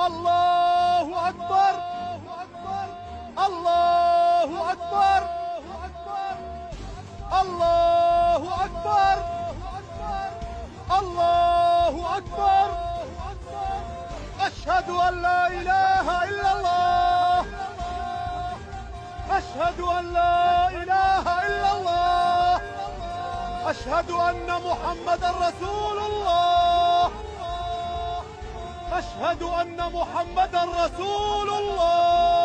الله أكبر. الله أكبر. الله أكبر. الله أكبر. أشهد أن لا إله إلا الله. أشهد أن لا إله إلا الله. أشهد أن محمدا رسول الله. أشهد أن محمدا رسول الله.